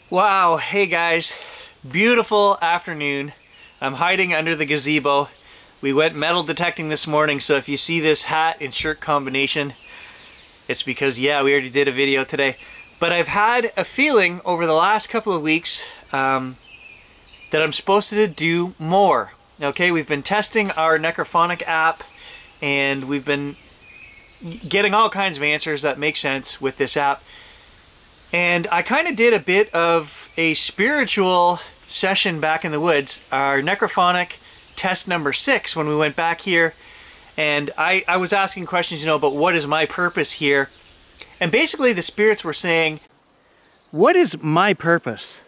Wow, hey guys, beautiful afternoon. I'm hiding under the gazebo. We went metal detecting this morning, so if you see this hat and shirt combination, it's because, yeah, we already did a video today. But I've had a feeling over the last couple of weeks that I'm supposed to do more. Okay, we've been testing our Necrophonic app, and we've been getting all kinds of answers that make sense with this app. And I kind of did a bit of a spiritual session back in the woods, our Necrophonic test number 6, when we went back here. And I was asking questions, about what is my purpose here. And basically the spirits were saying, what is my purpose?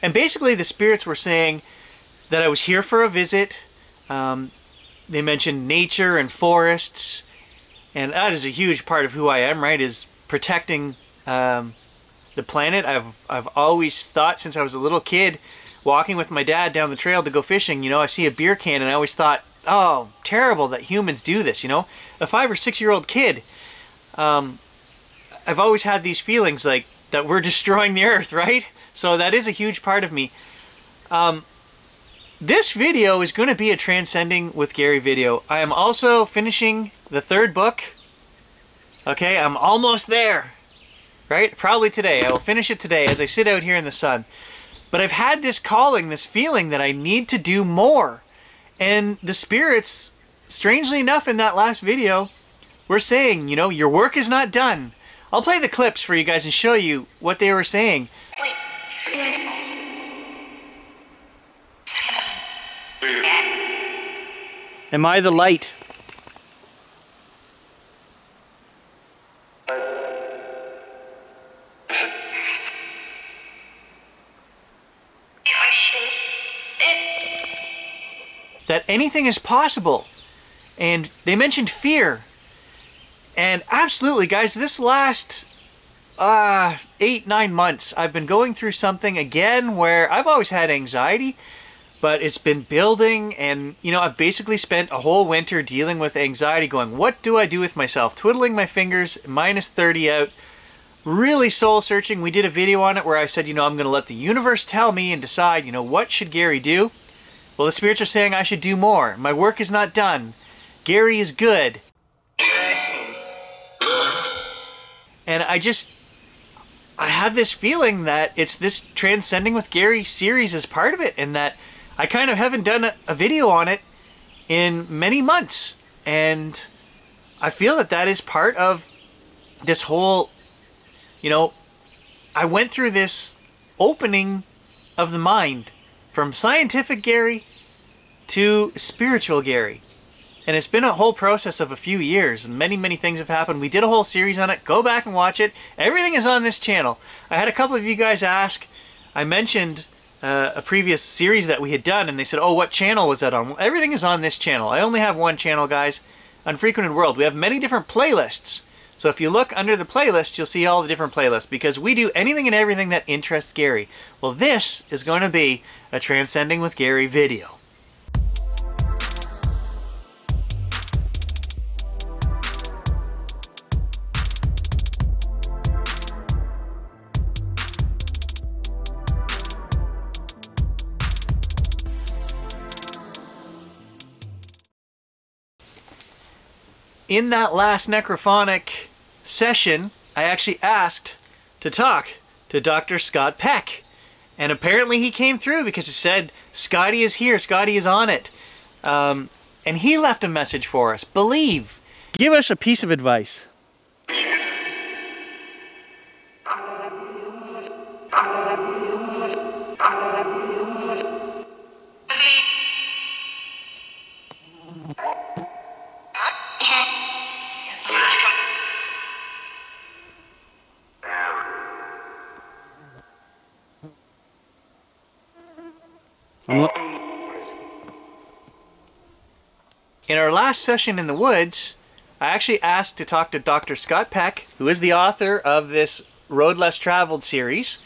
And basically the spirits were saying that I was here for a visit. They mentioned nature and forests, and that is a huge part of who I am, right, is protecting the planet. I've always thought since I was a little kid, walking with my dad down the trail to go fishing, I see a beer can and I always thought, oh, terrible that humans do this, A 5 or 6 year old kid. I've always had these feelings like that we're destroying the earth, right? So that is a huge part of me. This video is going to be a Transcending with Gary video. I am also finishing the 3rd book. Okay, I'm almost there. Right? Probably today. I will finish it today as I sit out here in the sun. But I've had this calling, this feeling that I need to do more. And the spirits, strangely enough in that last video, were saying, your work is not done. I'll play the clips for you guys and show you what they were saying. Am I the light? That anything is possible. And they mentioned fear. And absolutely, guys, this last 8-9 months, I've been going through something again where I've always had anxiety, but it's been building, and I've basically spent a whole winter dealing with anxiety, going, what do I do with myself? Twiddling my fingers, minus 30 out, really soul searching. We did a video on it where I said, I'm going to let the universe tell me and decide, what should Gary do? Well, the spirits are saying I should do more. My work is not done. Gary is good. And I have this feeling that it's this Transcending with Gary series is part of it, and that I kind of haven't done a video on it in many months. And I feel that that is part of this whole, I went through this opening of the mind from scientific Gary to spiritual Gary. And it's been a whole process of a few years, and many, many things have happened. We did a whole series on it. Go back and watch it. Everything is on this channel. I had a couple of you guys ask. I mentioned a previous series that we had done, and they said, oh, what channel was that on? Well, everything is on this channel. I only have one channel, guys, Unfrequented World. We have many different playlists. So if you look under the playlist, you'll see all the different playlists, because we do anything and everything that interests Gary. Well, this is going to be a Transcending with Gary video. In that last Necrophonic session, I actually asked to talk to Dr. Scott Peck. And apparently he came through because he said, Scotty is here, Scotty is on it. And he left a message for us. Believe. Give us a piece of advice. In our last session in the woods, I actually asked to talk to Dr. Scott Peck, who is the author of this Road Less Traveled series.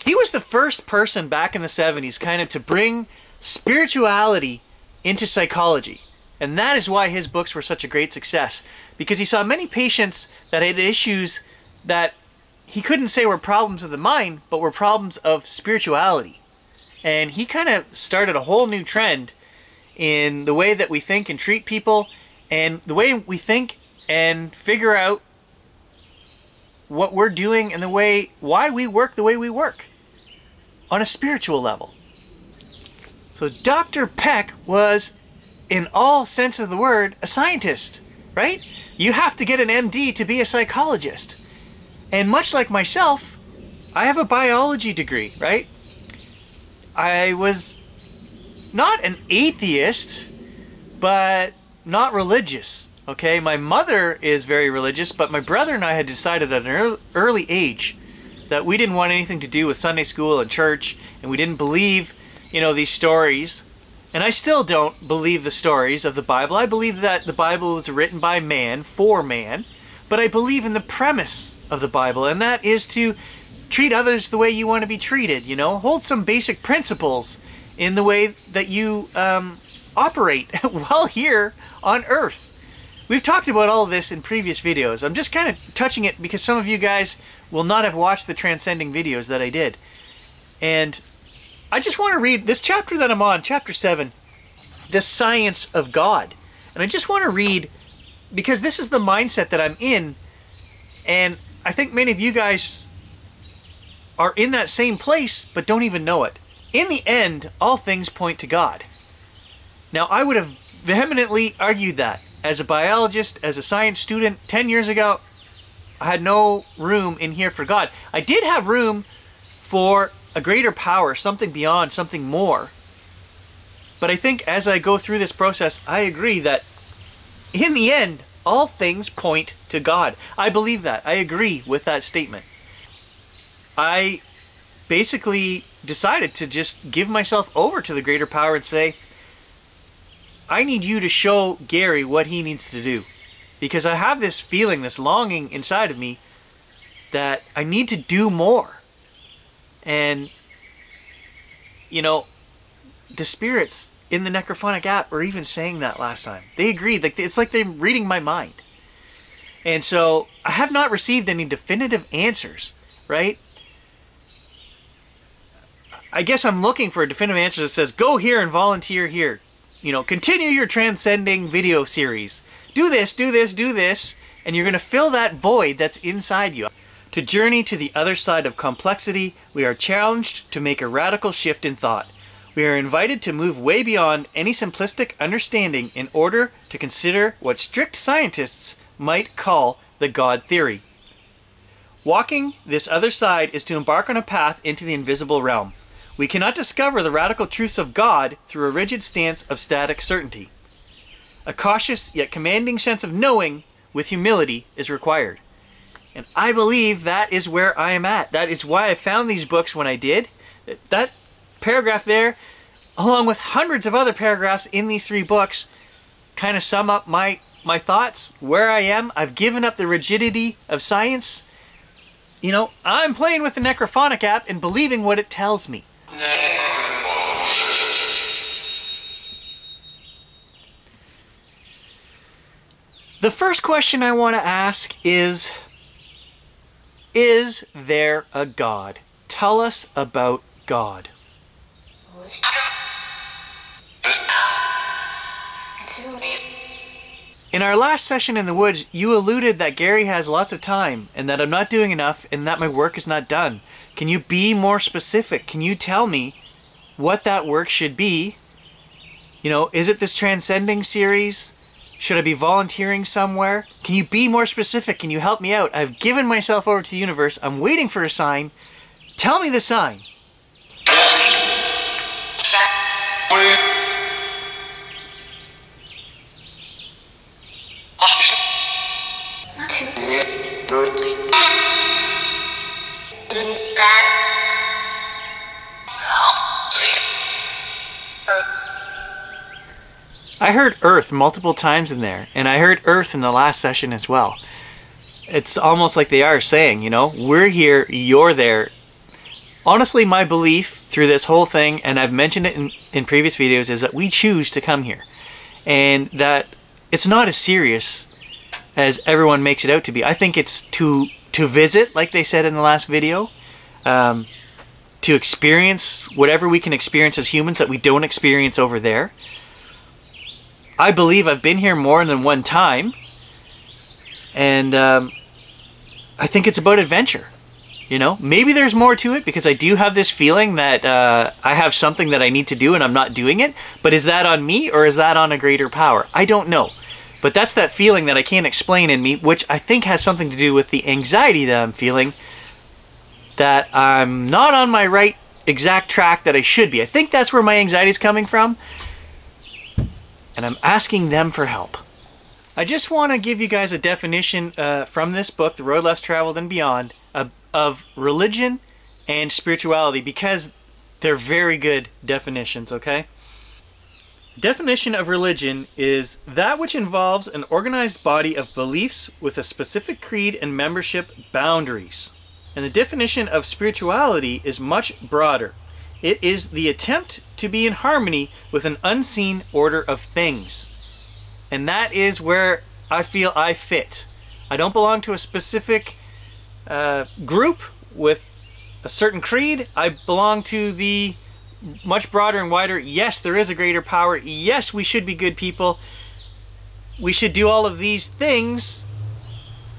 He was the first person back in the 70s kind of to bring spirituality into psychology. And that is why his books were such a great success. Because he saw many patients that had issues that he couldn't say were problems of the mind, but were problems of spirituality. And he kind of started a whole new trend in the way that we think and treat people, and the way we think and figure out what we're doing and why we work the way we work on a spiritual level. So Dr. Peck was, in all sense of the word, a scientist, right? You have to get an MD to be a psychologist. And much like myself, I have a biology degree, right? I was not an atheist, but not religious, okay? My mother is very religious, but my brother and I had decided at an early age that we didn't want anything to do with Sunday school and church, and we didn't believe, you know, these stories. And I still don't believe the stories of the Bible. I believe that the Bible was written by man, for man, but I believe in the premise of the Bible, and that is to treat others the way you want to be treated, you know? Hold some basic principles in the way that you operate while here on Earth. We've talked about all of this in previous videos. I'm just kind of touching it because some of you guys will not have watched the Transcending videos that I did. And I just want to read this chapter that I'm on, chapter 7, the science of God. And I just want to read, because this is the mindset that I'm in, and I think many of you guys are in that same place, but don't even know it. In the end, all things point to God. Now, I would have vehemently argued that. As a biologist, as a science student, 10 years ago, I had no room in here for God. I did have room for a greater power, something beyond, something more. But I think as I go through this process, I agree that in the end, all things point to God. I believe that. I agree with that statement. I basically decided to just give myself over to the greater power and say, I need you to show Gary what he needs to do. Because I have this feeling, this longing inside of me that I need to do more. And, you know, the spirits in the Necrophonic app are even saying that last time. They agreed. Like, it's like they're reading my mind. And so I have not received any definitive answers, right? I guess I'm looking for a definitive answer that says, go here and volunteer here. You know, continue your Transcending video series. Do this, do this, do this, and you're going to fill that void that's inside you. To journey to the other side of complexity, we are challenged to make a radical shift in thought. We are invited to move way beyond any simplistic understanding in order to consider what strict scientists might call the God theory. Walking this other side is to embark on a path into the invisible realm. We cannot discover the radical truths of God through a rigid stance of static certainty. A cautious yet commanding sense of knowing with humility is required. And I believe that is where I am at. That is why I found these books when I did. That paragraph there, along with hundreds of other paragraphs in these 3 books, kind of sum up my thoughts, where I am. I've given up the rigidity of science. You know, I'm playing with the Necrophonic app and believing what it tells me. The first question I want to ask is there a God? Tell us about God. In our last session in the woods, you alluded that Gary has lots of time and that I'm not doing enough and that my work is not done. Can you be more specific? Can you tell me what that work should be? You know, is it this Transcending series? Should I be volunteering somewhere? Can you be more specific? Can you help me out? I've given myself over to the universe. I'm waiting for a sign. Tell me the sign. I heard Earth multiple times in there, and I heard Earth in the last session as well. It's almost like they are saying, you know, we're here, you're there. Honestly, my belief through this whole thing, and I've mentioned it in previous videos, is that we choose to come here. And that it's not as serious as everyone makes it out to be. I think it's to visit, like they said in the last video, to experience whatever we can experience as humans that we don't experience over there. I believe I've been here more than one time, and I think it's about adventure. You know, maybe there's more to it, because I do have this feeling that I have something that I need to do and I'm not doing it. But is that on me, or is that on a greater power? I don't know. But that's that feeling that I can't explain in me, which I think has something to do with the anxiety that I'm feeling, that I'm not on my right exact track that I should be. I think that's where my anxiety is coming from, and I'm asking them for help. I just want to give you guys a definition from this book, The Road Less Traveled and Beyond, of religion and spirituality, because they're very good definitions, okay? Definition of religion is that which involves an organized body of beliefs with a specific creed and membership boundaries. And the definition of spirituality is much broader. It is the attempt to be in harmony with an unseen order of things. And that is where I feel I fit. I don't belong to a specific group with a certain creed. I belong to the much broader and wider. Yes, there is a greater power. Yes, we should be good people. We should do all of these things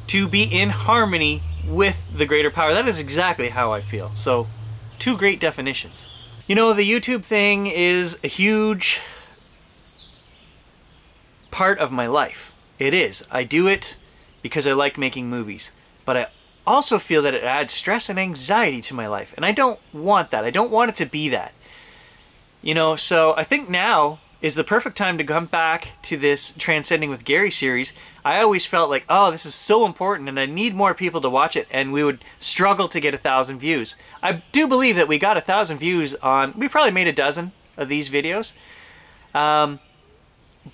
to be in harmony with the greater power. That is exactly how I feel. So, two great definitions. You know, the YouTube thing is a huge part of my life. It is. I do it because I like making movies. But I also feel that it adds stress and anxiety to my life. And I don't want that. I don't want it to be that. You know, so I think now is the perfect time to come back to this Transcending with Gary series. I always felt like, oh, this is so important and I need more people to watch it, and we would struggle to get 1,000 views. I do believe that we got 1,000 views on, we probably made a dozen of these videos.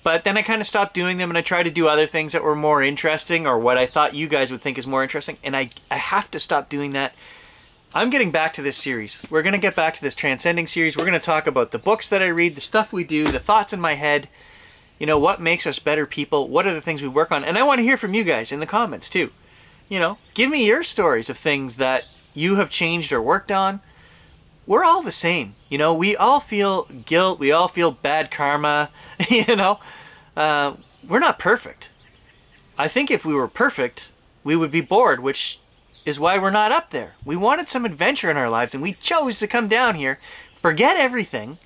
But then I kind of stopped doing them, and I tried to do other things that were more interesting, or what I thought you guys would think is more interesting, and I have to stop doing that. I'm getting back to this series. We're going to get back to this Transcending series. We're going to talk about the books that I read, the stuff we do, the thoughts in my head, you know, what makes us better people, what are the things we work on, and I want to hear from you guys in the comments too. You know, give me your stories of things that you have changed or worked on. We're all the same, you know, we all feel guilt, we all feel bad karma, you know, we're not perfect. I think if we were perfect, we would be bored, which is why we're not up there. We wanted some adventure in our lives, and we chose to come down here, forget everything,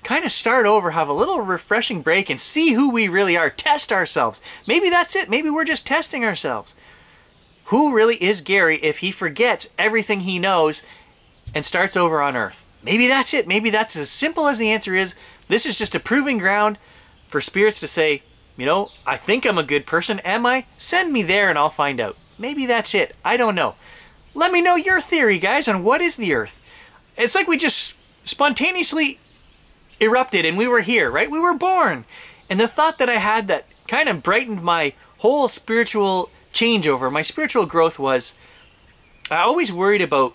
kind of start over, have a little refreshing break, and see who we really are, test ourselves. Maybe that's it, maybe we're just testing ourselves. Who really is Gary if he forgets everything he knows and starts over on Earth? Maybe that's it. Maybe that's as simple as the answer is. This is just a proving ground for spirits to say, you know, I think I'm a good person. Am I? Send me there and I'll find out. Maybe that's it. I don't know. Let me know your theory, guys, on what is the Earth. It's like we just spontaneously erupted and we were here, right? We were born. And the thought that I had that kind of brightened my whole spiritual changeover, my spiritual growth, was I always worried about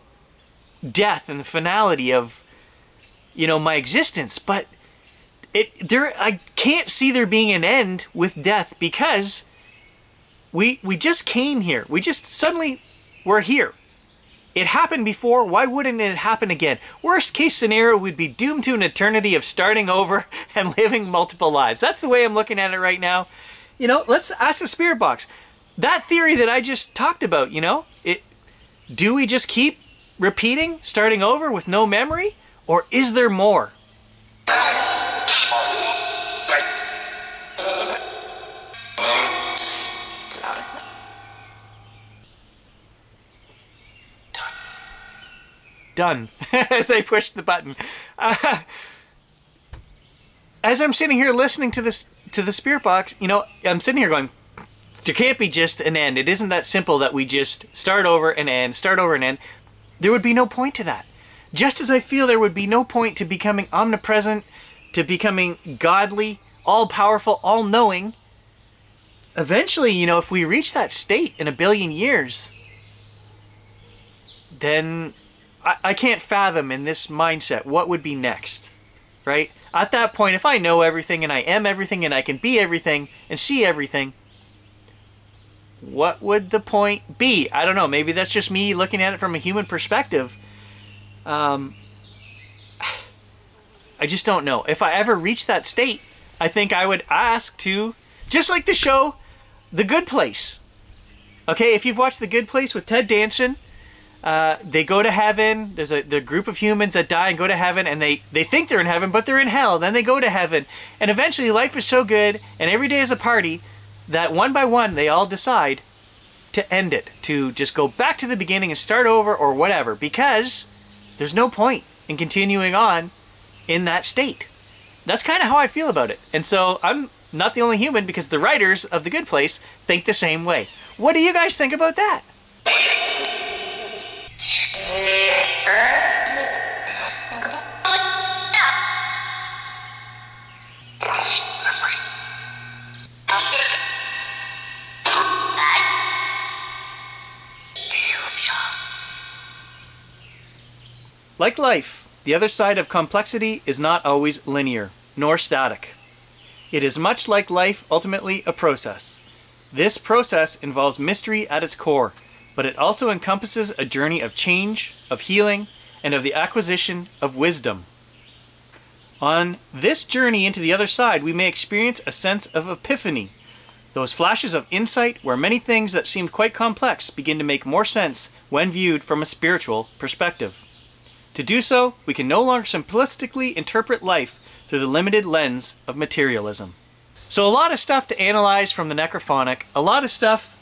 death and the finality of, you know, my existence, but I can't see there being an end with death, because we just came here. We just suddenly were here. It happened before. Why wouldn't it happen again? Worst case scenario, we'd be doomed to an eternity of starting over and living multiple lives. That's the way I'm looking at it right now. You know, let's ask the spirit box. That theory that I just talked about, you know, do we just keep repeating, starting over with no memory? Or is there more? Done. As I pushed the button. As I'm sitting here listening to the spirit box, you know, I'm sitting here going, there can't be just an end. It isn't that simple that we just start over and end, start over and end. There would be no point to that. Just as I feel there would be no point to becoming omnipresent, to becoming godly, all-powerful, all-knowing. Eventually, you know, if we reach that state in 1 billion years, then I can't fathom in this mindset what would be next, right? At that point, if I know everything and I am everything and I can be everything and see everything, what would the point be? I don't know. Maybe that's just me looking at it from a human perspective. I just don't know. If I ever reach that state, I think I would ask to, just like the show The Good Place. Okay, if you've watched The Good Place with Ted Danson, they go to heaven. There's the group of humans that die and go to heaven, and they think they're in heaven, but they're in hell. Then they go to heaven, and eventually life is so good, and every day is a party, that one by one they all decide to end it, to just go back to the beginning and start over or whatever, because there's no point in continuing on in that state. That's kind of how I feel about it. And so I'm not the only human, because the writers of The Good Place think the same way. What do you guys think about that? Like life, the other side of complexity is not always linear, nor static. It is much like life, ultimately a process. This process involves mystery at its core, but it also encompasses a journey of change, of healing, and of the acquisition of wisdom. On this journey into the other side, we may experience a sense of epiphany, those flashes of insight where many things that seemed quite complex begin to make more sense when viewed from a spiritual perspective. To do so, we can no longer simplistically interpret life through the limited lens of materialism. So a lot of stuff to analyze from the Necrophonic, a lot of stuff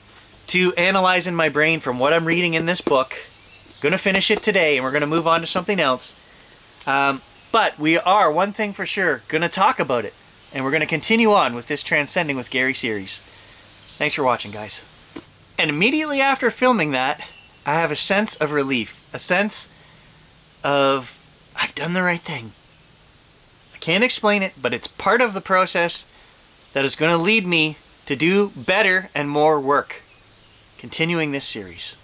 to analyze in my brain from what I'm reading in this book. Gonna finish it today, and we're gonna move on to something else. But we are, one thing for sure, gonna talk about it, and we're gonna continue on with this Transcending with Gary series. Thanks for watching, guys. And immediately after filming that, I have a sense of relief, a sense of I've done the right thing. I can't explain it, but it's part of the process that is going to lead me to do better and more work, continuing this series.